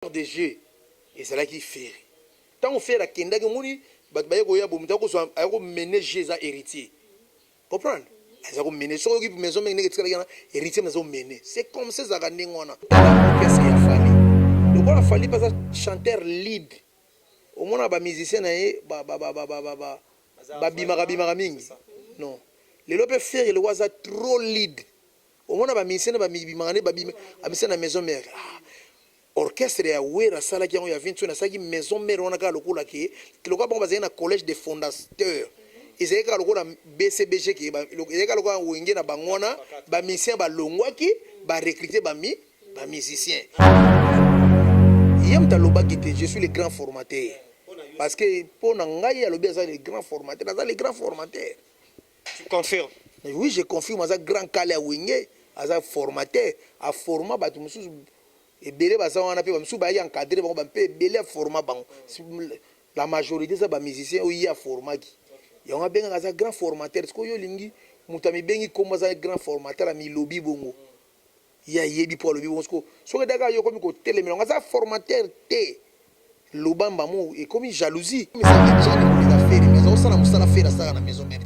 de jeu et c'est là qu'il fait tant on fait la kenda que moni ba ko ya bo mutako so ayako mener jeu za héritier comprendre ayako mener so qui maison mais ngi tsala héritier maison mener c'est comme ça za ngona qu'est-ce qu'il a fallu donc on a fallu pas chanteur lead au moins ba musicien na bimaka mingi non les lope faire le waza trop lead au moins ba musicien ba bimaka ba musicien na maison mère orchestre ya wera sala qui ya 20 na saki maison mère on a ka lokola ki lokola ba bazena collège des fondateurs ils ka lokola BCBG ki ba ka lokola wenge na bangona ba musicien ba longwaki ba recruter ba musicien yem ta loba ki je suis le grand formateur parce que pour ngai ya lobi ça le grand formateur ça le grand formateur tu confirmes? Oui, je confirme ça grand kale wenge ça formateur a forma ba tout musu et belé basa on a pe bamsu ba ya encadrer ba pe belé format bango la majorité ça ba musicien o ya format ki ya on a benga ça grand formateur parce que yo lingi mutami bengi comme ça grand formateur a mi lobby bongo ya yebi pour lobby bongo so que daga yo comme ko télé mais on a ça formateur té lobamba mo et comme jalousie mais ça jani ko les affaires mais ça na musala faire ça na maison mère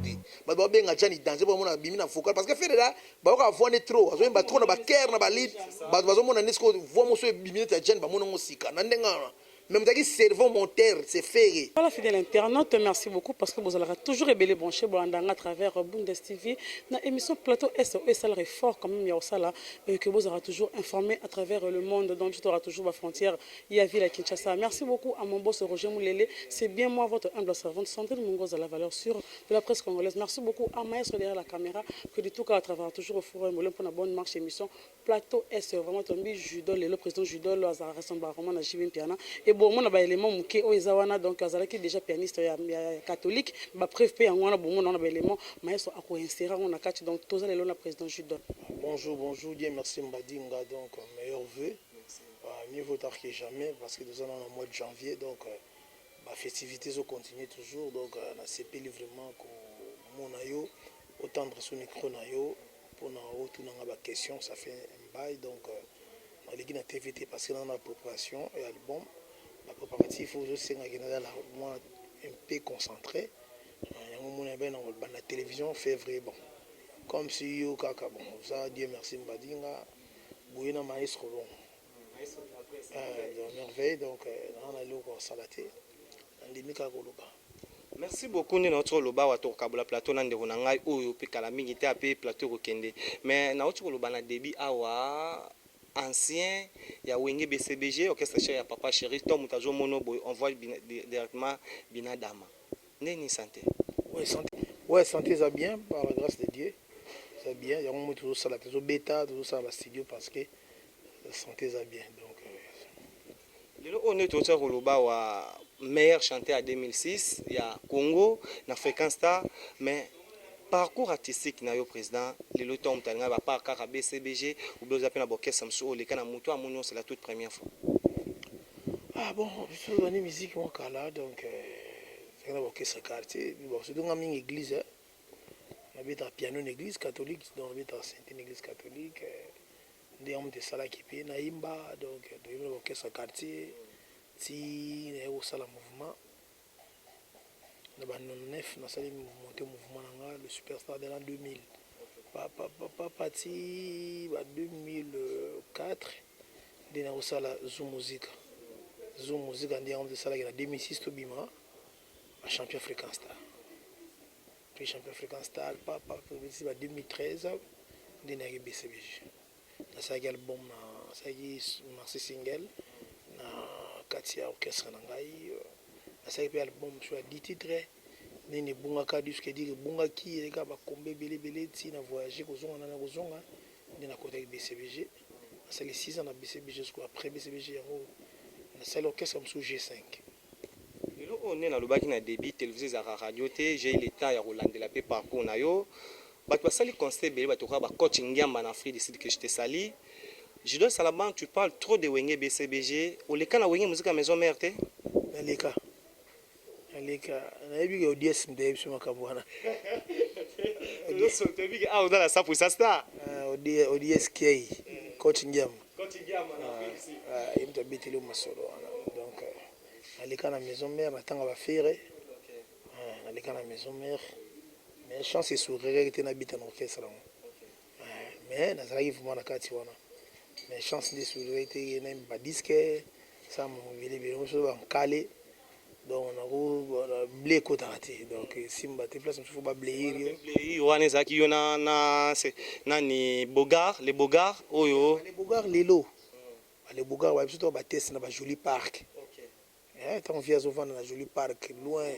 ba ba benga jani danger ba mona bimi na focal parce que faire là ba ko avoir trop azo ba trop na ba cœur na ba lit ba zo mona nesko vo mo so bimi ta jani ba mona ngosika na ndenga même taki cerveau moteur c'est ferré. Voilà, fidèle internaute, merci beaucoup parce que vous allez toujours ébélé branché à travers Bundes TV. Dans l'émission Plateau SOS, ça est fort quand même, il y a ça là, que vous aurez toujours informé à travers le monde, donc tu auras toujours ma frontière, il y a ville à Kinshasa. Merci beaucoup à mon boss Roger Moulele, c'est bien moi votre humble servante, Sandrine Mungos à la valeur sûre de la presse congolaise. Merci beaucoup à Maestro derrière la caméra, que du tout cas à travers toujours au forum, pour la bonne marche émission Plateau SOS, vraiment tombé Judol, le président Judol, Lazare ressemble vraiment à Jivin Piana. Et bon, mon élément muké o ezawana donc azalaki déjà pianiste ya catholique ba preuve pe ngwana bon on a ba élément maestro ako insérer on a kati donc toza lelo na président Judol. Bonjour Dieu merci Mbadinga donc meilleur vœu mieux vaut tard que jamais parce que nous sommes au mois de janvier donc ma festivité se continue toujours donc na CP livrement ko monayo autant de son écran nayo pour na autre na ba question ça fait un bail donc on a la TVT parce que dans la préparation et album la préparatif aussi moi un peu concentré la télévision février bon comme si yo kaka bon ça Dieu merci Mbadinga boyena maestro bon merveille donc on a loko salaté ndimika koloba. Merci beaucoup notre loba wa to kabula plateau na ndeko na ngai oyo pe kala mingi te ape plateau ko kende mais na otu koloba na débit awa ancien ya wenge BCBG orchestre cher ya papa chéri tom mutazo mono boy on voit directement binadama neni santé ouais santé ça bien par la grâce de Dieu ça bien il y a un toujours ça la toujours bêta toujours ça la studio parce que santé ça bien donc lelo on est autour koloba wa meilleur chanteur à 2006 il y a Congo na Fréquence Star mais parcours artistique na yo président les lotos mtanga ba par kaka BCBG ou bien appelle na bokessa mso le kana muto amonyo c'est la toute première fois. Ah bon je suis dans musique moi kala donc c'est na bokessa quartier bon c'est dans une église on habite à piano une église catholique donc on habite à sainte une église catholique des hommes de sala qui pe na imba donc de bokessa quartier si na au sala mouvement le 9 nous allons monter mouvement le superstar de l'an 2000 parti 2004 dina osala Zoom musique en 2006 to bima champion Fréquence Star puis champion Fréquence Star 2013 dina BCBG na sa album na sa marché single na katia orchestre na ngai ça y est album sur 10 titres nini bunga ka disque dire bunga ki e ka ba kombe belé ti na voyager ko zonga na ko zonga ni na côté BCBG c'est les 6 ans na BCBG jusqu'à après BCBG na c'est l'orchestre comme sous G5 lelo on est na lobaki na débit télévisé za radio té j'ai le temps ya Rolande la pe parcours na yo ba to sali concert belé ba to ka ba coaching ngamba na Afrique du Sud que je te sali je dois salaban tu parles trop de wenge BCBG ou le kana wenge musique à maison mère té Aleka na ebi au DS mde suma kabwana lo so te bi ah dans la sa pour ça star au DSK coaching game na Afrique beteli masolo wana donc naleka na maison mère natanga bafere naleka na maison mère mais chance esourire te nabita na orchestre yango mais nazalaki vraiment na kati wana mais chance nde esourire te nayebi badiske sa mobilebele mosusu bankale donc nako blé ekotaka te donc simba te place mosusu bableiri yo wana ezalaki yo nani bogar les bogard oyo les bogard lelo les bogard babiso to bateste na bajoli park ntango vi azovanda na joli park loin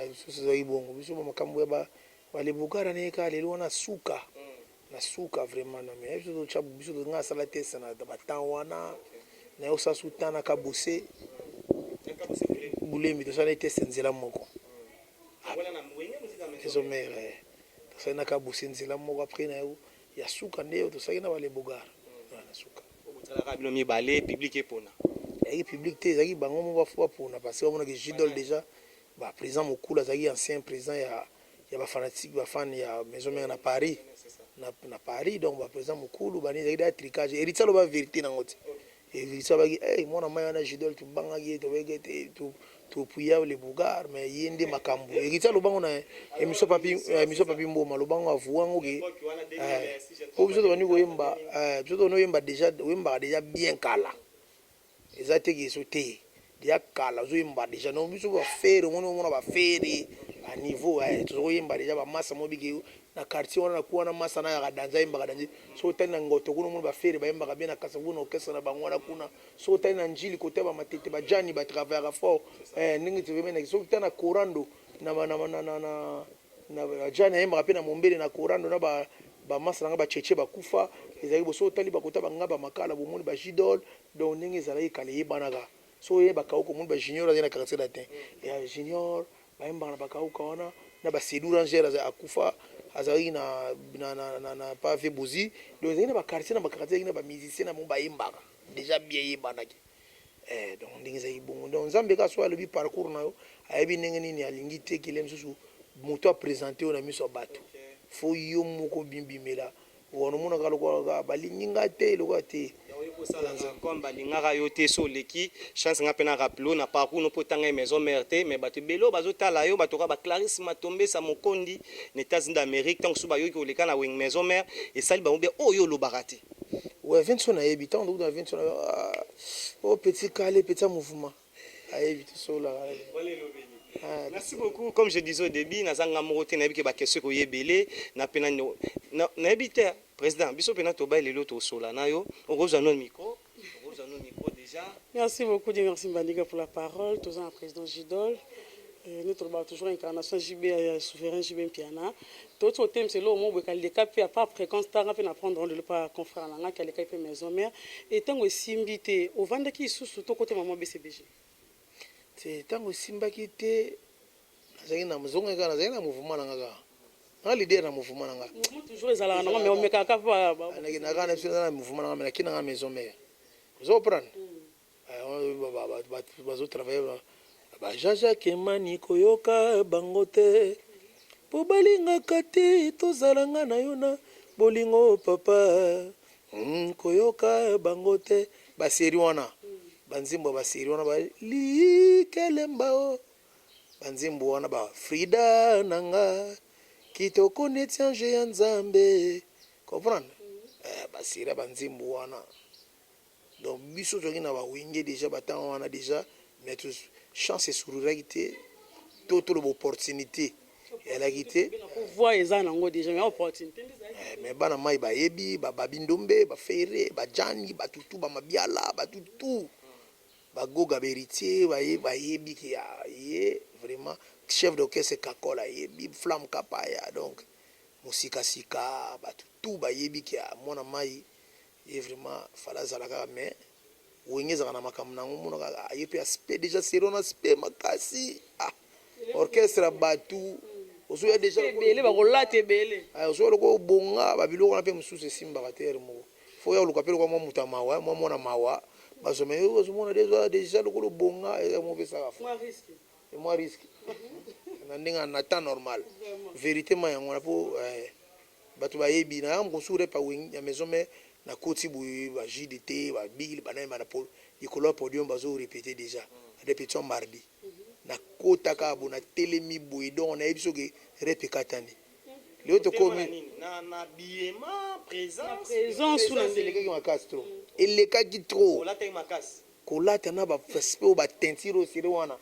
biso ezalaki bongo biso bamakambo ya balebogard aneyeka lelo wana suka vraiment na mais biso tonga asala teste na batemps wana na osala su temps na kabose bulembi tosala teste nzela moko ezomere tosali na kabose nzela moko après na yo ya suka nde tosalaki na balebogard na suka osalaka bino mibale public epona ezalaki public te ezalaki bango mo bafo bapona parce que bamonaki jidol déjà président mokulu azalaki ancien président ya bafanatique bafane ya maison mère na Paris na Paris donc baprésident mokulu bani ezalaki da tricage héritier aloba vérité nango te héritier abaki mwana mai wana jidol tobangaki ye tobeki ete topuya le bogard mais ye nde makambo héritier alobango na émission papi mboma alobango avuwango ke po biso tobandi koyemba biso tobandi koyemba déjà oyembaka déjà bien kala eza teke eso te déjà kala ozoyemba déjà non biso bafere omona bafere à niveau tozokoyemba déjà bamasa mobike na quartier wana na kuwana masa na yaka danza yembaka danza so otali na ngoto kuna omona bafere bayembaka bien na kasavu na orchestre na bango wana kuna so otali na njili kote bamatete bajani batravaillaka fort ndenge tovemenaki so otali na korando na bajani ayembaka mpe na mombele na korando na bamasa nanga bacheche bakufa ezalaki boso otali bakota banga bamakala bomoni bajidol donc ndenge ezalaki kala eyebanaka so oyebaka oko omoni bajunior azali na quartier latin ya junior bayembaka na bakauka wana na basedou rangere akufa azalaki na pave bozi donc ezalaki na bakartier na bakartier ezalaki na bamusicien na mo bayembaka déjà bien yebanaki donc ndenge ezalaki bongo donc nzambe ka so alobi parcours na yo ayebi ndenge nini alingi te kele mosusu moto apresente oyo na miso ya bato fo yo moko bimbimela wana omonaka lokola balingi nga te lokola te comme balingaka yo te so oleki chance nga mpe na rappelo na parcours no mpo otanga maison mère te mais bato ebele oyo bazotala yo bato kaka baclarisse matombesa mokondi na états-unis d'amérique ntango so bayoki koleka na wing maison mère esali bango bia oyo olobaka te ouais vingt nayebi ntango ndokuta na vingt o petit kale petit mouvement ayebi tosolaka merci beaucoup comme je disais au début nazanga moko te nayebi ke bakestion koyebele na pena nayebi te président biso pena tobai lelo tosola na yo okozwa no micro déjà. Merci beaucoup, Dieu merci Mbandika pour la parole. Tous en président Jidol. Nous trouvons toujours incarnation JB souverain JB Piana. Tout au thème c'est là au moment où les cas puis à part fréquence tard on apprendre le pas confrère là qui les cas maison mère et tant aussi invité au vendre qui sous tout côté maman BCBG. C'est tant aussi mbakité nazali na mzonga kana nazali na mouvement nanga. Na leader na mouvement nanga. Toujours les ala na mais on me kaka pa. Na kana na mouvement nanga mais kina maison mère. Vous comprenez? Bazo travailler bajaja kemani koyoka bango te po balingaka te tozalanga na yo na bolingo papa koyoka bango te baseri wana banzimbo baseri wana balikelemba o banzimbo wana ba Frida nanga kitoko neti ange ya nzambe comprendre baseri banzimbo wana donc biso toki na ba wenge déjà batanga wana déjà mais tous chance sourire te toto l'opportunité elle a quitté voir les ans déjà mais opportunité mais bana mai ba yebi ba babindombe ba fere ba jani ba tutu ba mabiala ba tutu ba goga beritier ba yebi qui a vraiment chef d'orchestre kakola yebi flamme kapaya donc musika sika ba tutu ba yebi qui a mona mai et vraiment fala zalaka mais wengeza na makambo nango mona ayepe aspect déjà serona aspect makasi orchestre batu ozoya déjà belé ba kolate belé ozoya ko bonga ba biloko na pe mususu simba terre moko fo ya luka pe ko muta mawa mona mawa bazome ozomona déjà lokolo bonga et mo pesa ka moi risque na ndinga na temps normal vérité ma yango na po batu ba yebi na am konsure pa wing ya maison mais na koti boye ba JDT ba Bill banani bana pol ikolo podium bazo répéter déjà répétition mardi na kota ka bona telemi boye donc na ebiso ke répékatani leo to komi na biema présence sous la elekaki makasi trop elekaki trop olata makasi kolata na ba respect ba teinture osiri wana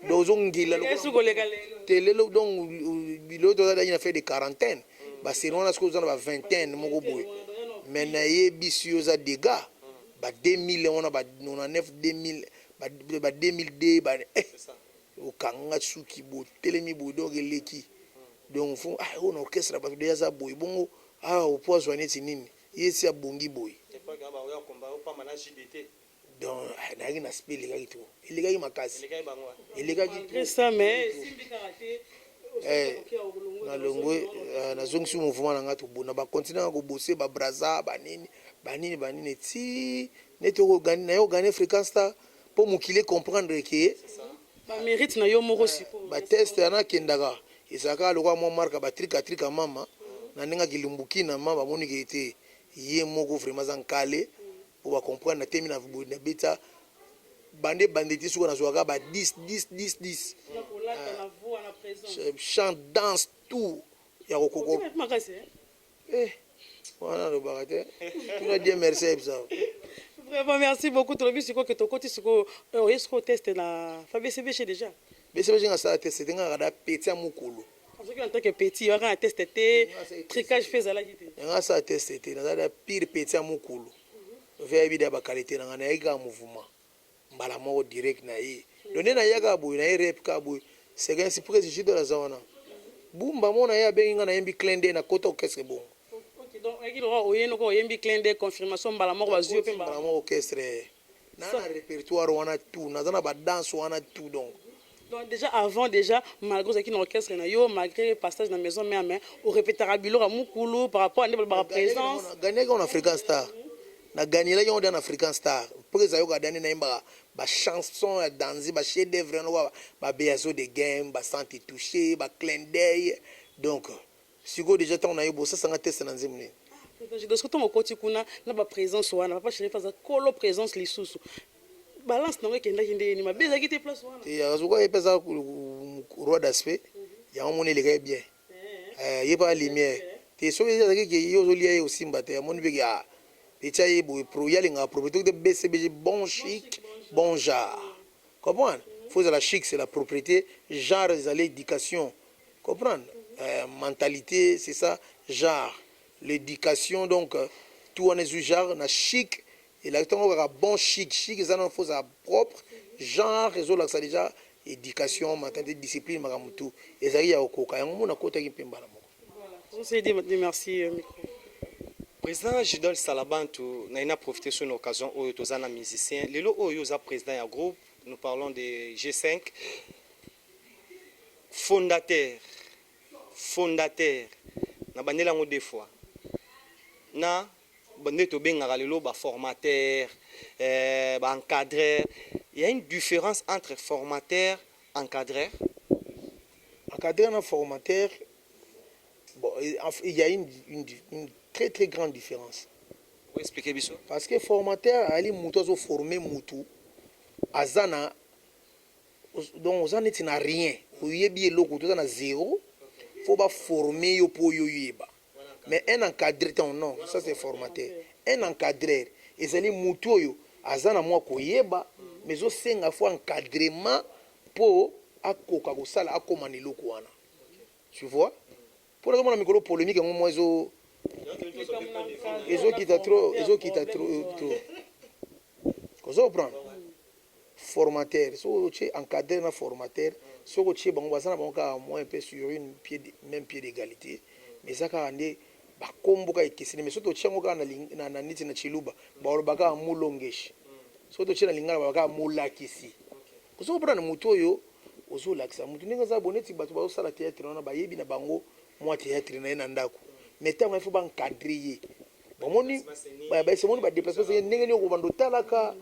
dozo ngila telelo donc bilo to da ina fait de quarantaine ba siri wana sko zana ba vingtaine moko boye mais na yebi sioza dégâts ba 2000 wana ba 99 2000 ba 2002 ba okanga suki bo telemi bo donc eleki donc fo on orchestre ba déjà za boy bongo au poison neti nini yesi abongi boy donc nagi na spell lekaki to elekaki makasi elekaki ça mais na longwe na zongisi mouvement na nga to bona ba continuer ko bosser ba braza ba nini ti neto ko na yo gagner fréquence ta pour mukile comprendre que ba mérite na yo moko siko ba test na kendaka isaka lokwa mo marka ba trika mama na ninga kilimbuki na mama moni ke te ye moko vraiment zankale pour ba comprendre na temi na beta bande banditi suko na zoaka ba 10 chant danse tout ya kokoko voilà le baraté tu as dit merci ça vraiment merci beaucoup to lobi siko ke to koti siko est-ce test na FABCBG déjà BCBG nga ça test nga kada petit amukulu parce que en tant que petit on a testé tricage fait ala kiti nga ça testé na da pire petit amukulu via bida ba qualité na na yika mouvement mbala moko direct na yi donné na yaka boy na rep ka boy c'est gain si président de la zone bumba mona ya benga na yembi clende na kota orchestre bon OK donc il aura oyeno ko yembi clende confirmation mbala moko bazio pe mbala moko orchestre na répertoire wana tout na ba danse wana tout donc déjà avant déjà malgré qui dans l'orchestre na yo malgré passage dans maison mais au répétera bilo à mukulu par rapport à la présence gagner en African Star na gagner là on dans African Star pour que ça yo gagner na imba ba chanson danser ba chef d'œuvre no ba beazo de game ba santé touché ba clin d'œil donc si go déjà ton na yo ça sanga test na nzimni donc ce que ton côté kuna na ba présence wana papa chéri faza colo présence lisusu balance na wekenda kinde ni mabeza kite place wana et azuko epesa roi d'aspect ya moni le gars bien y pas lumière te so ya ke yo zo lié aussi mbate moni be ya pecha yebo pro ya linga propriété de BCBG bon chic bon genre comprendre faut la chic c'est la propriété genre c'est l'éducation comprendre mentalité c'est ça genre l'éducation donc tout on est du genre na chic et là on a bon chic ça non faut ça propre genre réseau là ça déjà éducation mentalité discipline makamutu et ça y a okoka yango mona kota ki pemba na moko voilà on s'est dit merci micro président Jidol Salabantu n'a profité sur une occasion où tozana musicien lelo oyo za président ya groupe nous parlons de G5 fondateur na bandela ngo deux fois na bande to bengaka lelo ba formateur ba encadreur il y a une différence entre formateur encadreur et formateur bon il y a une très très grande différence. Vous expliquez biso parce que formateur ali muto zo former mutu azana donc ozana tina rien oyebi eloko to na zéro faut ba former yo po yo yeba mais un encadreur non ça c'est formateur un encadreur ezali mutu oyo azana mwa koyeba mais zo senga faut encadrement po akoka kosala akoma na eloko wana tu vois pour le moment mikolo polémique ngo mo ezo kita trop kozo prendre formateur so tu encadré na formateur so ko tu bango basana bango ka moins un peu sur une pied même pied d'égalité mais ça ka ande ba komboka ikisini mais so to tchango ka na niti na chiluba ba baka mulongeshi so to tchena lingala baka mulakisi kozo prendre muto yo ozo lakisa mutu ninga za boneti batu ba sala théâtre na ba yebi na bango moi théâtre na ndako mais tant il faut pas encadrer bomoni ba se moni ba déplacer ndenge ni ko bando talaka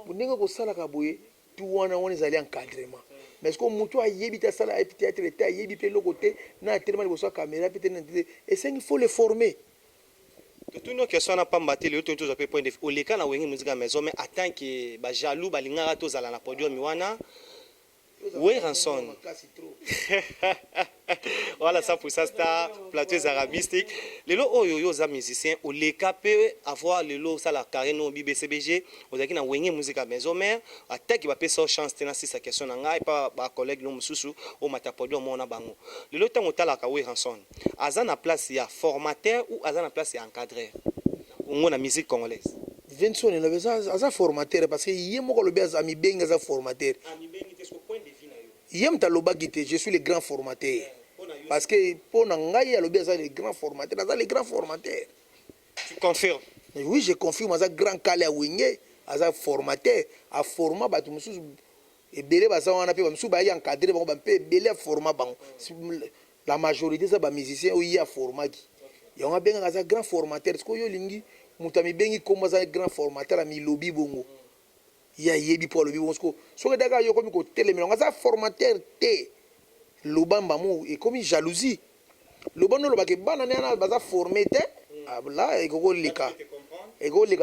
ndenge ko sala ka boye tu wana woni zali encadrement mais ko mutu ayebi ta sala théâtre ta ayebi pe le côté na tellement bo so caméra peut-être et ça il faut les former Tout une question n'a pas battu le tout à point de vue. Au les cas na wengi musique à maison mais attend que ba jaloux ba lingara to zala na podium miwana. Oui, Ranson. Voilà ça pour ça, star, plateau arabistique. Les lots oyo za musiciens, au les capé avoir les lots ça la carrière no BBCBG, au daki na wengi musique à maison mère, attaque va passer chance tena si sa question nga et pas ba collègue no mususu au matapodio mona bango. Les lots tango tala ka oui Ranson. Aza na place ya formateur ou aza na place ya encadreur. On a musique congolaise. Vincent il avait ça formateur parce que yé moko le bia ami benga za formateur. Ami bengi te point de vue na yo. Yem taloba gite, je suis le grand formateur. Parce que pour Nangaï, le bia les grands formateurs, les grands formateurs. Tu confirmes? Oui, je confirme ça grand calé à Wingé, ça formateur, à format batu musu et belé basa wana pe musu ba ya encadré ba pe belé format bang. La majorité ça ba musicien ou ya format qui. Ya on a bien ça grand formateur, parce que yo lingi mutami bengi comme ça grand formateur à mi lobby bongo. Ya yebi pour le bibonsko so daga yo komi ko telemi nga formateur te lobamba mo et comme jalousie lobano lobake bana na baza formé te là et ko lika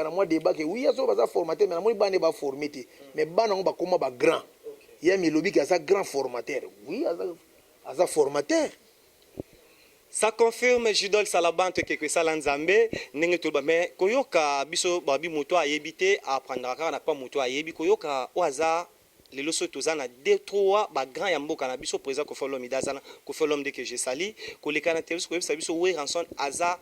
na moi débat que oui so baza formateur mais na moi bana ba formé te mais bana ngo ba koma ba grand ya mi lobi ka ça grand formateur oui aza formateur. Ça confirme Judol Salabante que ça l'anzambe n'enge tout mais koyoka biso babi moto a yebité apprendre car na pas moto a yebi koyoka au hasard les loso tozana deux trois ba grand ya mboka na biso président ko follow midazana ko follow de que j'ai sali ko les canatels ko yebisa biso we ranson hasard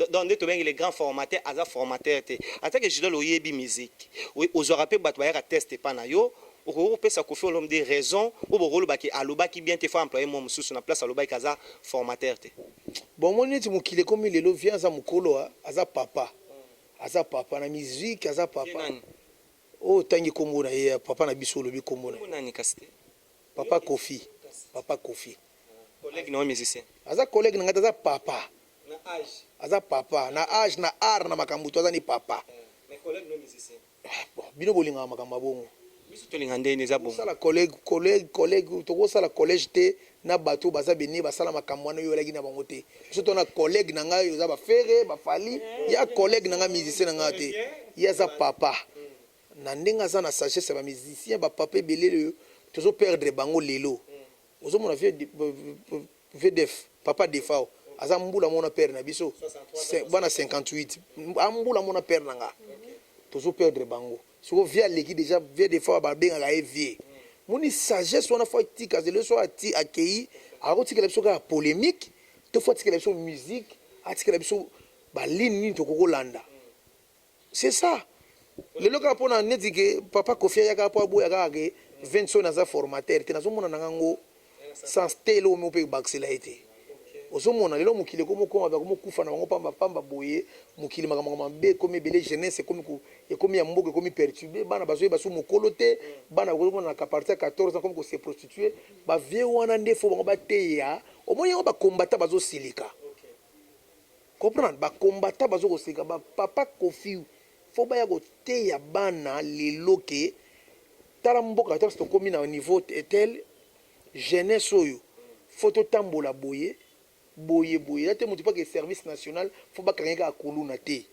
dans des to les grands formateurs hasard formateur te attaque Judol o yebi musique oui aux rappeler bat ba tester pas na yo au peut ça fait l'homme des raisons au rôle baki aloba qui bien te faut employer mon sous na place aloba kaza formateur te bon mon neti mukile comme les lo vient za mukolo aza papa na musique aza papa oh tangi komona ye papa na biso lobi komona nani kaste papa Kofi collègue non musicien aza collègue ngata aza papa na âge aza papa na âge na art na makambo to aza ni papa mais collègue non musicien bon bino bolinga makambo bongo la collègue tokosala collège te na bato baza beni basala makambo wana yo elaki na bango te biso tona collègue na ngai oza bafere bafali ya collègue na ngai musicien na ngai te ye aza papa na ndenge aza na sagesse ya bamusicien bapapa ebele oyo tozoperdre bango lelo ozomona vdf papa defao aza mbula mona pere na biso bana 58 ambula mona pere na nga tozoperdre bango soko via leki déjà via des fois babengaka ye vie moni sagesse wana fo tika zelo so ati akei akotikela biso kaka polémique to fo atikela biso musique atikela biso baline nini tokokolanda c'est ça lelo kaka mpona neti ke papa Kofi ayaka po aboya kaka ke Vincent aza formateur te nazomona na ngango sans telo omo mpe bakisela ye te ozomona lelo mokili komokoma bakomokufa na bango pamba boye mokili makambo mabe ekomi ebele jeunesse ekomi ya mboka ekomi perturbé bana bazoyi baso mokolo te bana bakozomona na partir ya 14 ans komi kose prostitue bavie wana nde fo bango bateya omoni yango bakombata bazosilika comprendre bakombata bazokosilika bapapa Kofi fo baya koteya bana lelo ke tala mboka tala tokomi na niveau tel jeunesse oyo fo totambola boye là te mutu pas que service national faut pas quelqu'un à koluna te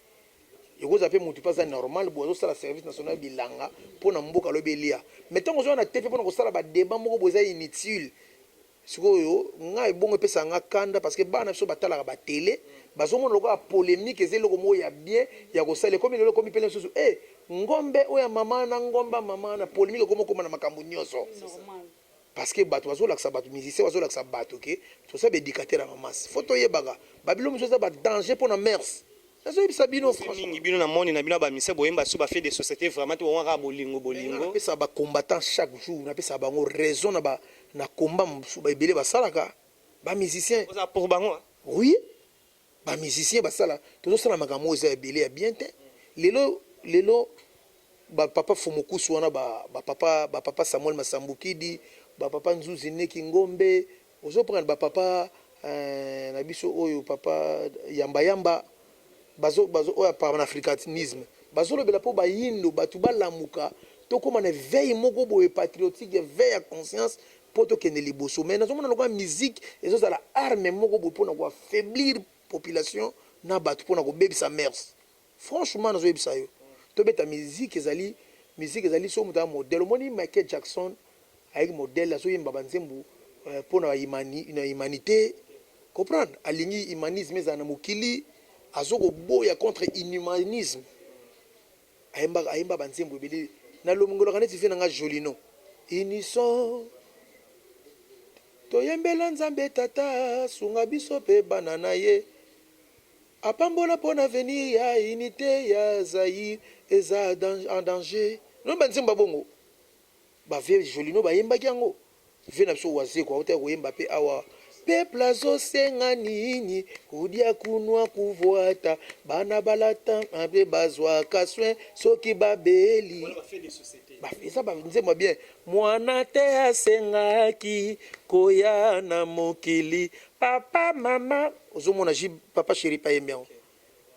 yoko zape mutu pas ça normal bozo sala service national bilanga pona mboka lobelia mais tant qu'on a tefe pona ko sala ba débat moko boza inutile sikoyo nga ebongo pesa nga kanda parce que bana so batala ba télé bazomona loko a polémique ezelo ko moya bien ya ko sala comme lelo comme pele susu ngombe oya mama na ngomba mama na polémique comme na makambo nyoso normal. Parce que bato bazolakisa bato musicien bazolakisa bato ke toza baéducateur ya mamasi fo toyebaka babilo mosusu eza badanger mpona mers nazoyebisa bino mingi bino na moni na bino bamise boyemba so bafait des sociétés vraiment to waka bolingo napesa bacombattant chaque jour napesa bango raison na combat mosusu baebele basalaka bamusicien pour bango oui bamusicien basala tozosala makambo oyo eza ebele ya bien te lelo bapapa Fomokusu wana bapapa Samuel Masambukidi bapapa Nzuzi Neki Ngombe ozoprendre bapapa na biso oyo papa yamba bazo oyo panafricanisme bazolobela mpo bayindo bato balamuka tokóma na veille moko boye patriotique veille ya conscience mpo tokende liboso mais nazomona lokola musique ezozala arme moko boye mpona koaffaiblir population na bato mpona kobebisa mers franchement nazoyebisa yo tobeta musique ezali so moto ya modèle omoni Michael Jackson ayeki modèle azoyemba banzembo mpona na humanité comprendre alingi humanisme ezala na mokili azokoboya contre inhumanisme ayemba banzembo ebele nalongolaka neti vie na nga jolino unison toyembela nzambe tata sunga biso mpe bana na ye apambola mpo na avenir ya unité ya Zaïre eza en danger no banzembo bongo bavie jolino bayembaki yango vie na biso wazeko autaki koyemba mpe awa peuple azosenga nini kodia kunwa kuvwata bana balata mpe bazwaka soin soki babeli eza banzembo bien mwana te asengaki koya na mokili papa mama ozomona ji papa chéri payembi yango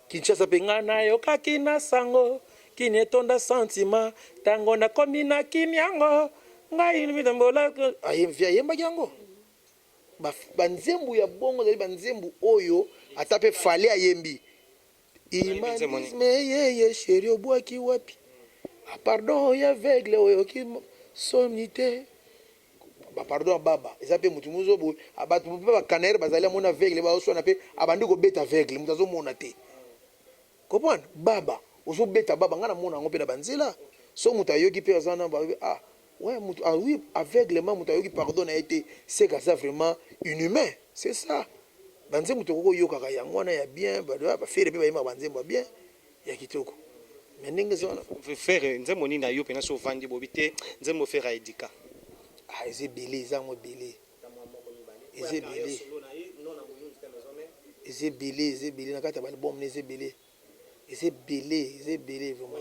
Kinshasa mpe nga nayokaki na sango kini etonda sentima ntango nakomi na kini yango ngai mitambola ayembaki yango banzembu ya bongo ezali banzembu oyo ata mpe fale ayembi humanisme yeye sheri obwaki wapi pardon ya aveugle oyoki soni te pardon ya baba eza mpe motu mozo boye bato mpe bacanere bazali amona aveugle baoswana mpe abandi kobeta aveugle moto azomona te comprendre baba ozobeta baba ngai namona yango mpe na banzela so moto ayoki mpe aza na ouais, oui, aveuglement, moutayoki pardon a été, c'est que ça vraiment inhumain, c'est ça. Banze moutoko yoka kayangwana ya bien, ba faire pe ba banze mo bien, ya kitoko. Mais ndenge zona faire nze moni na yo pena so vandi bobité, nze mo faire edika. Ah, c'est belé, ça mo belé. C'est belé. C'est belé na kata ba album c'est belé. C'est belé vraiment.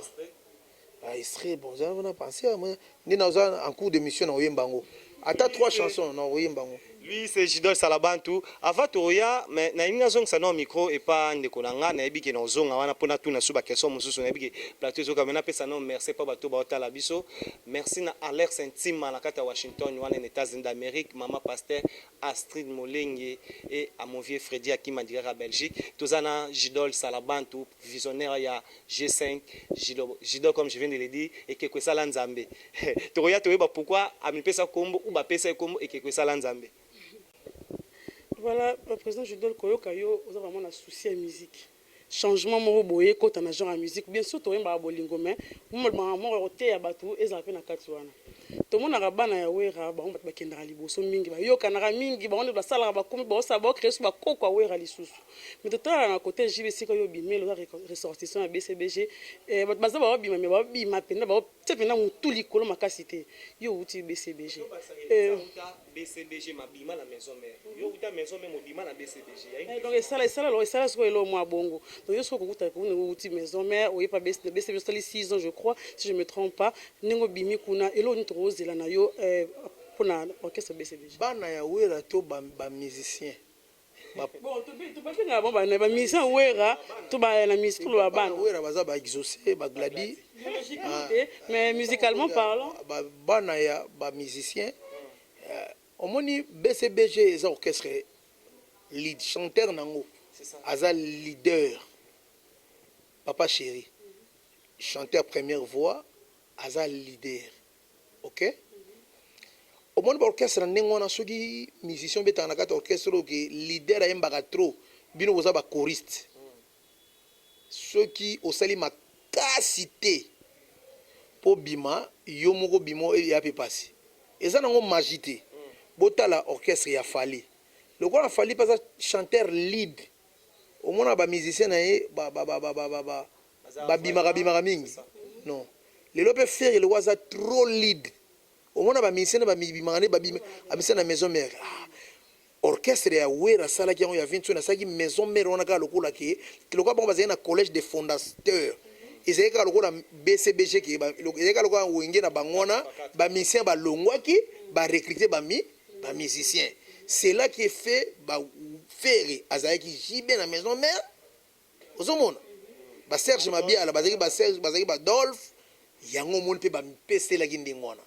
Il serait bon, on a pensé à moi. Nous avons en cours de mission dans Oyembango. Attends 3 chansons dans Oyembango. Lui c'est Jidol Salabantu. Avant Toya, mais na inga zong sa no micro et pas ndeko nanga na ebi ke na zonga wana pona tuna suba question mususu na ebi ke plateau zo kamena pesa no merci pas bato ba otala biso. Merci na Alex Intime na kata Washington wana na États-Unis d'Amérique, maman pasteur Astrid Molenge et à mon vieux Freddy Akima à Belgique. Tozana Jidol Salabantu, visionnaire ya G5, Jidol comme je viens de le dire et que ça lanzambe. Toya toyeba pourquoi amipesa kombo ou ba pesa kombo et que ça lanzambe. Voilà, le président Jidol Koyokayo, vous avez vraiment un souci à la musique. Changement, moi, boye, quand on a genre à musique, bien sûr, tu as un bolingo, mais moi, je suis un bateau, et ça fait un katouana. Tout le monde a un ban à Wera, on va te faire un liboso mingi, yo kanara mingi, on va salar ba comme ba ça ba créer ba koko à Wera lisusu. Mais tout à l'heure, côté JVC quand yo bimé, le ressortissant à BCBG, ba ça ba bimé, ba bimé pena, ba te pena mon tout likolo makasité. Yo outil BCBG. BCBG ma bima la maison mère. Yo uta maison mère mo bima la BCBG. Donc ça so elo moi bongo. Donc yo so ko kuta ko outil maison mère, ou pas BCBG ça 6 ans je crois si je me trompe pas. Ningo bimi kuna elo ntrozela na yo pour na orchestre BCBG. Bana ya wera to ba musicien. Bon, tu peux faire bon ba musicien wera to ba na musique to ba bana. Wera baza ba exaucé ba gladi. Mais musicalement parlant, bana ya ba musicien omoni BCBG eza orchestre lead chanteur nango. Aza leader. Papa chéri. Chanteur première voix, aza leader. OK? Au monde orchestre ndenge wana soki musicien betana kata orchestre que leader ayembaka trop bino oza ba choriste. Soki osali makasi te po bima yo moko bimo ya pe passer. Eza nango magie te. Botala orchestre ya Fali. Le quoi Fali pas chanteur lead. Au monde ba musicien na ye ba bima mingi. Non. Le lope faire le waza trop lead. Au moins ba musicien ba bimangane ba bima abisa na maison mère. Orchestre ya wera sala ki ya 20 na saki maison mère on a ka lokola ki lokola ba bazana collège des fondateurs. Ils ka lokola BCBG ki ba ka lokola wenge na bangona ba musicien ba longwaki ba recruter ba musicien. C'est là qui est fait ba faire azaki jibe na maison mère. Ozomona. Ba Serge Mabia la bazaki ba Serge bazaki ba Dolph yango mon pe ba mpese la kindingona.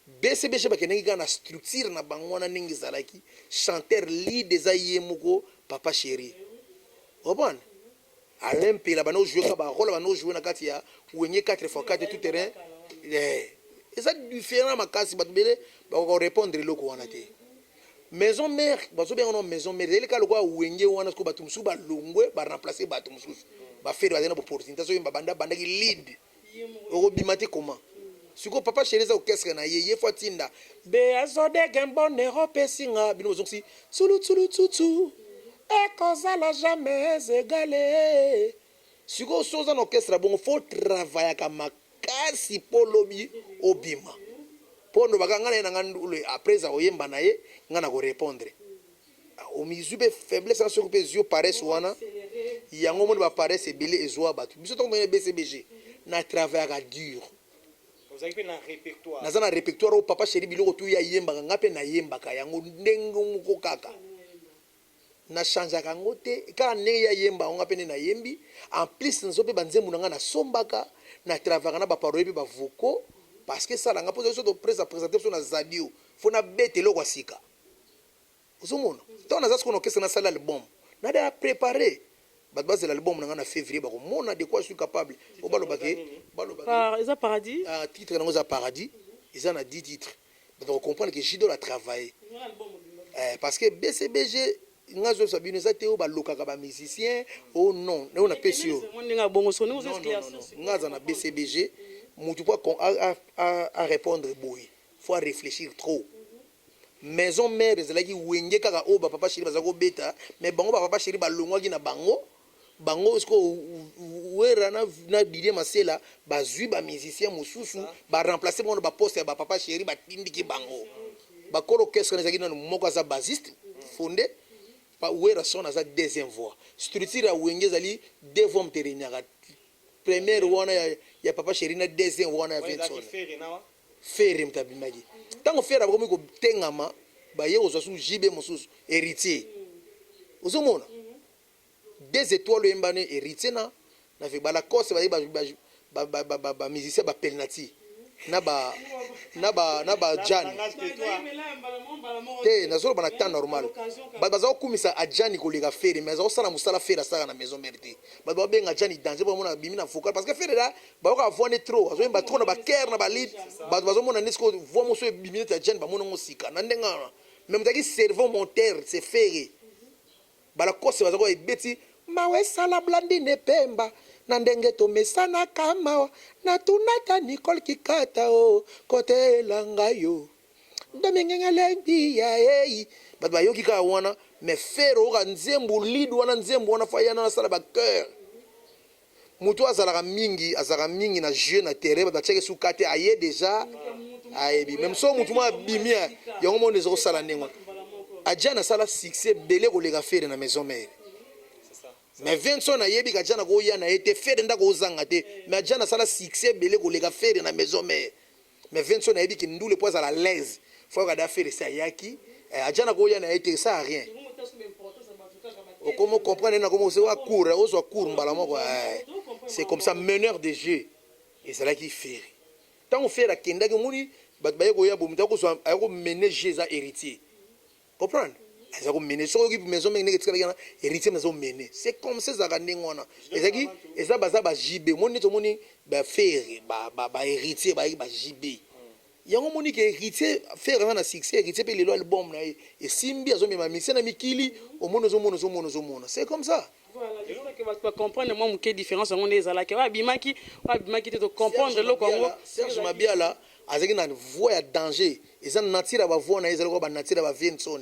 BCBG bakenengi kana structure na bangwana ningi zalaki chanteur lead eza yemoko papa chéri. Obon Alain Pela bano jouer ka ba rôle bano jouer na kati ya wenye 4x4 tout terrain et ça différent makasi bato bele ba ko répondre loko wana te maison mère bazo bien non maison mère ele ka lokwa wenye wana ko bato musu ba longwe ba remplacer bato musu ba faire ba na opportunité so yimba banda ki lead oko bimate comment siko papa chéri za orchestre na ye fois tinda be azode gembo ne ropesinga bino zonsi tsulu tsulu tsutsu ekozala jamais égalé siko soza na orchestre bon faut travailler ka makasi polobi obima pondo bakanga na ngandule après za oyemba na ye ngana ko répondre o mizube faiblesse na soko pezio paresse wana yango mo ba paresse belé ezwa batu biso to ngene BCBG na travailler dur vous avez un répertoire na zana répertoire au papa chéri biloko tu ya yemba ngape na yemba ka yango ndengo muko kaka na chanja kango te kala ndenge ya yemba onga pene na yembi en plus nzo pe banzembu nanga na sombaka na travailler na ba parole pe ba voko parce que ça nga pose so to présenter so na zadio fo na betelo kwa sika uzomona to na zasko no kesa na sala album na da préparer ba base l'album nanga na février ba ko mona de quoi je suis capable o balo baké par eza paradis titre nango za paradis ils en a 10 titres donc comprendre que Jido a travaillé parce que BCBG ngazo sabine za teo ba lokaka ba musicien oh non on a pesio ngaza na BCBG mutu pas à répondre boy faut réfléchir trop maison mère ezalaki wenge kaka o ba papa chéri bazako beta mais bango ba papa chéri ba longwaki na bango sko wera na Didier Masela bazui ba musicien mosusu ba remplacer bango ba poste ya ba papa chéri ba tindiki bango ba koro orchestre ezalaki na moko za bassiste fondé pa wera son za deuxième voix structure ya wenge ezali deux voix mterenyaka première wana ya papa chéri na deuxième wana ya Vincent faire mtabimaki tango faire ba ko tengama ba ye ozo su jibe mosusu héritier uzomona des étoiles embane héritier na fait ba la course ba musicien ba penalty na ba Jani te na zolo bana temps normal ba za kumisa ajani ko lega faire mais za osala musala faire ça na maison mérité ba benga Jani danger ba mona bimina focal parce que faire là ba ko avoir trop azo ba trop na ba cœur na ba lead ba zo mona nisco voix mo so bimina ta Jani ba mona ngosika na ndenga même taki cerveau monteur c'est faire ba la course ba za ko ebeti mawe sala blandine pemba na ndenge tomesana kama na tunata Nicole Kikata o kote langa yo domingengele bia ei ba yoki ka wana me fero ka nzembu lead wana nzembu wana fayana na sala ba cœur mutu azalaka mingi na jeu na terrain ba tcheke sukate aye déjà ayebi même so mutu ma bimia yango mo nezo sala nengo ajana sala succès belé ko lega faire na maison mère mais Vincent na yebi ka jana ko ya na été faire ndako ozanga te mais jana sala succès belé ko lega faire na maison mais Vincent na yebi ki ndule poza à l'aise faut ka da faire ça yaki jana ko ya na été ça a rien comment comprendre na comment c'est wa cour ozo cour mbala moko c'est comme ça meneur de jeu et c'est là qui fait tant on fait la kenda ke muni ba ko ya bomita ko so ayako mener jeu za héritier comprendre ça comme mener so qui maison mais ngetika kana héritier maison mener c'est comme ça za ndengona ezaki eza baza ba jibe moni to moni ba faire ba héritier ba jibe yango moni ke héritier faire na succès héritier pe lelo album na et simbi azo mema mixer na mikili au mono c'est comme ça voilà je crois que va comprendre moi quelle différence on est là que wa bimaki te comprendre le Congo Serge Mabiala azaki na voix ya danger eza natira ba voix na ezala ko ba natira ba Vincent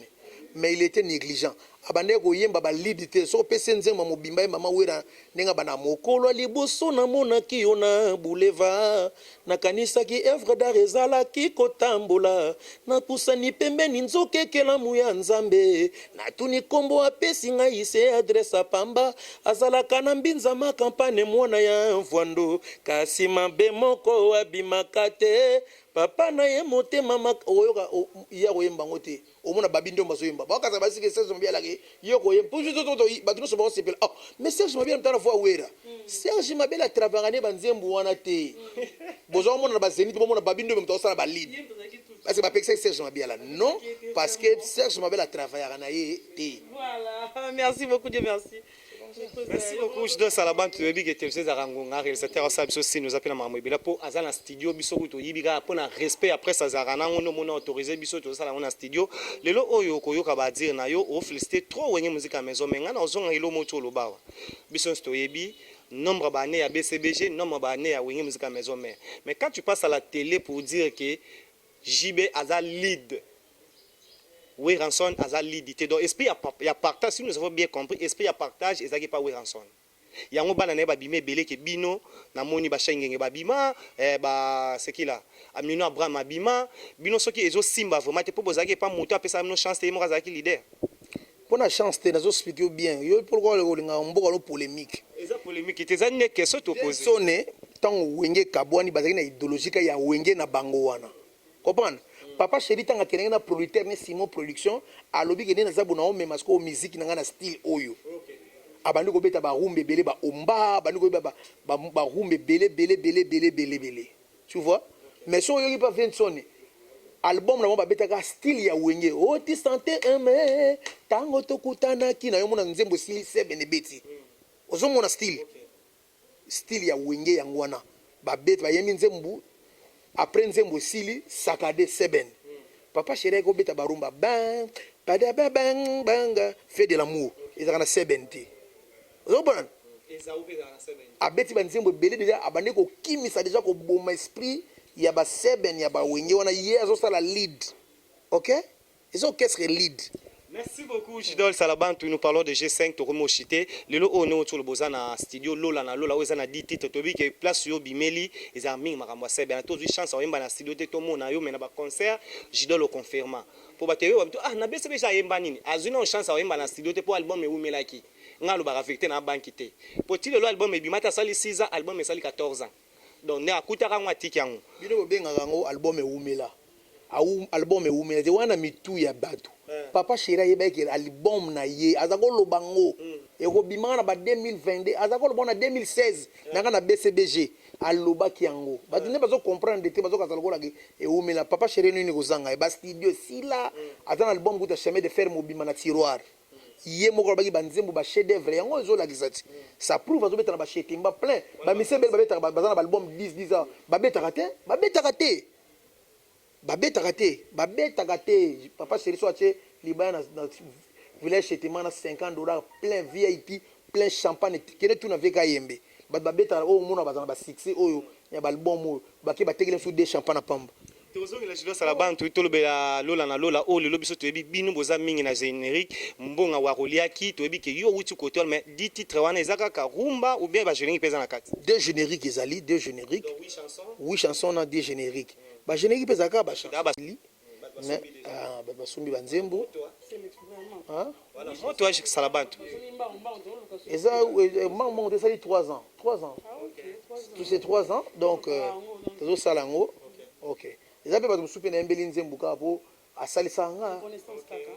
mais il était négligent abande ko yemba ba lead te so pese nzema mobimba ye mama wera nenga bana mokolo liboso na mona ki ona boulevard na kanisa ki œuvre d'art ezala ki kotambola na pusani pembeni nzoke kela muya nzambe na tuni kombo apesi ngai se adresse pamba azala kana mbinza ma campagne mwana ya mvwando kasi mabe moko abimaka te papa na ye motema oyoka ya koyemba ngote omona babindo mazoyemba bakaza basike Serge Mabiala ke yoko yemba pour juste toto batino so ba sepela oh mais Serge Mabiala mtana fois wera Serge Mabiala travangane banzembu wana te bozo mona ba zenit bomona babindo mtana sala ba lead parce que ba pexer Serge Mabiala non parce que Serge Mabiala travaillera na ye te voilà merci beaucoup Dieu merci Merci beaucoup. Je dois salaban tu dis que tu sais zarangonga réalisateur au sabiso si nous appelle maman bila po azana studio biso to yibiga po na respect après ça zarana on mona autorisé biso to sala on studio lelo oyo koyoka ba dire na yo o féliciter trop wenye musique à maison menga na ozonga ilo moto lobawa biso sto yebi nombre d'années à BCBG nombre d'années à wenye musique à maison mais quand tu passes à la télé pour dire que JB Aza lead Ranson Aza lead donc esprit il y a partage si nous avons bien compris esprit il y a partage et ça qui pas Ranson yango bana na ba bimé belé ke bino na moni ba shengenge ba bima ba c'est qui là amino Abraham abima bino soki ezo simba vraiment te po bozaki pas moto apesa no chance te mo kazaki leader pour la chance te nazo expliquer bien yo pourquoi le linga mboka lo polémique eza polémique te za ne question to poser sonné tant wenge kabwani bazaki na idéologique ya wenge na bango wana comprendre papa chéri tanga kenenge na producteur ne Simon production alobi ke na zabu na o même parce musique na na style oyo abandi ko beta ba rumbe belé ba omba bandi ko ba rumbe belé tu vois mais so yo pas vient sonner album na ba beta ka style ya wenge o ti santé mais tango to kutana kina yo mona nzembo style sebe ne beti ozo mona style ya wenge yango wana ba beta ba yemi nzembo après nzembo sili sakade seben papa chéri ko beta barumba bang pada bang banga fait de l'amour ezaka na sebenti ozoban abeti ba nzembo belé déjà abande ko kimisa déjà ko boma esprit ya ba seben ya ba wenge wana ye azosala lead OK ezo qu'est-ce que lead. Merci beaucoup, Jidol Salaban. Nous parlons de G5, Toromo Chité. Le lot, on est au na studio Lola na Lola, on a 10 titres. Tobi qui place sur Bimeli, ils ont mis Maramwa Sebe. On a tous eu chance à na studio de Tomo na yo, mais na ba concert, Jidol le confirma. Pour battre, ah, na BCB j'ai yemba nini. Azuna une chance à na studio te pour album et Wumela qui. Nga lo ba affecté na bankité. Pour ti le album et Bimata sali 6 ans, album et sali 14 ans. Donc ne akutaka ngwa tikiango. Bino benga ngo album et Wumela. Album et Wumela, te wana mitu ya batu. Papa chéri yebeke album na ye azako lobango eko bimana ba 2022 azako lobona 2016 nanga na BCBG alobaki yango batu ne bazo comprendre te bazo kasala kola ke eumela papa chéri nini kozanga ba studio sila azana album kuta chemin de fer mobima na tiroir ye moko lobaki ba nzembo ba chef d'œuvre yango ezo la gisati ça prouve bazo betana ba chetimba plein ba misebe ba betaka bazana ba album 10 ans ba betaka te babetaka te papa chéri so atie libaya na village chetement na $50 plein VIP plein champagne kene tout na veka yembe babetaka o mona bazana ba succès oyo ya ba album oyo baki batekele sous des champagne na pamba tozo la Jidol Salaban to lobela Lola na Lola o le lobiso to ebi bino boza mingi na générique mbonga wa roliaki to ebi ke yo wuti côté mais 10 titres wana ezaka ka rumba ou bien ba générique pesa na kati deux génériques ezali deux génériques oui chansons na deux génériques ba générique pesa ka ba chanson mais basombi banzembo voilà moi toi Salaban eza maman de sali 3 ans tous ces 3 ans donc tozo salango OK eza pe bato musupe na embeli nzembo ka po asalisa nga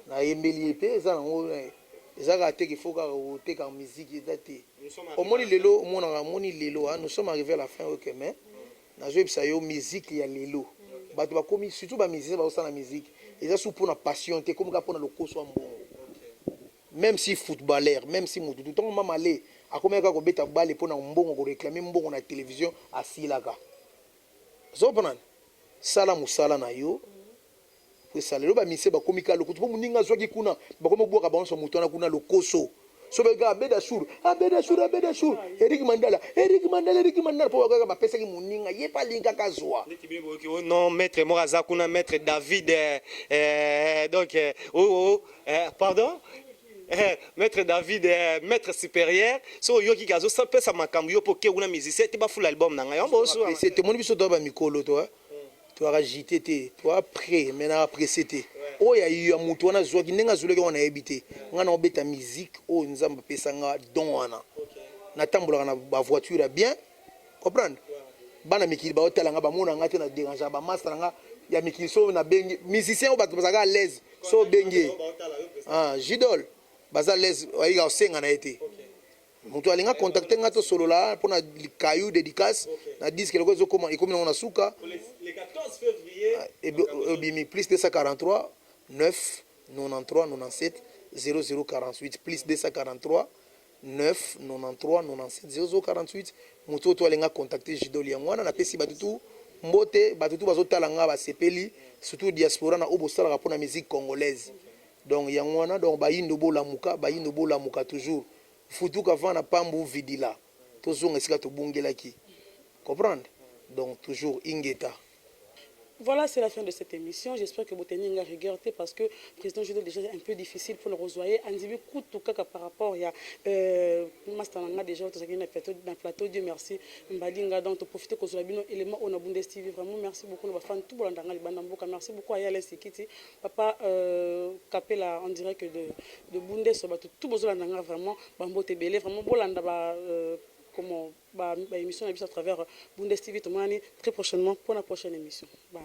na embeli pe eza nango eza ka te qu'il faut ka oteka musique eza te omoni lelo mona moni lelo nous sommes arrivés à la fin OK mais nazo ebisa yo musique ya lelo bato bakomi surtout ba musicien bazosala musique eza sous pour na passion te comme ka pona lokoso mbongo même si footballeur même si mutu tout temps mama le akomeka ko beta balle pona mbongo ko réclamer mbongo na télévision asilaka zopana sala musala na yo po sala lo ba mise ba komika lokoto po muninga zwaki kuna bakomo bwaka banso mutu na kuna lokoso so be ga beda shuru Eric Mandala po ga ba pesa ki muninga ye pa linka kazwa non maître Moraza kuna maître David donc pardon maître David maître supérieur so yo ki kazo sa pesa makambu yo po ke una musicien te ba full album na nga yo so c'était mon biso to ba mikolo to tu as agité te tu as prêt maintenant après c'était oh ya mutu wana zwaki ndenga zuleke wana ebité ngana obeta musique oh nzamba pesa nga don wana na tambola na ba voiture bien comprendre bana mikili ba hôtel nga ba mona ngate na déranger ba master nga ya mikili so na bengi musicien ba bazaka à l'aise so bengi Jidol baza l'aise oyiga osenga na été mutu alinga contacter nga to solo la pona caillou dédicace na disque loko zo comment ikomi na suka le 14 février et plus 243 9 93 97 0048 plus 243 9 93 97 0048 moto to alenga contacter Jidoli yango wana na pesi batutu mbote batutu bazotala nga basepeli surtout diaspora na obo sala rapona musique congolaise donc yango wana donc bayindo bolamuka toujours futuka vana pambu vidila tozonga esika tobungelaki comprendre donc toujours ingeta. Voilà, c'est la fin de cette émission. J'espère que vous tenez une rigueur parce que le président Judo déjà un peu difficile pour le rejoindre. En disant tout cas par rapport il y a Mastananga déjà dans le plateau. Dieu merci. Mbalinga donc profiter que vous bino élément on a Bundes TV vraiment merci beaucoup nos fans tout bolandanga libandamboka merci beaucoup à Yales Sikiti papa Capella en direct de Bundes sur tout bolandanga vraiment bambote belé vraiment bolanda ba comment émission à travers Bundes TV très prochainement pour la prochaine émission. Bye.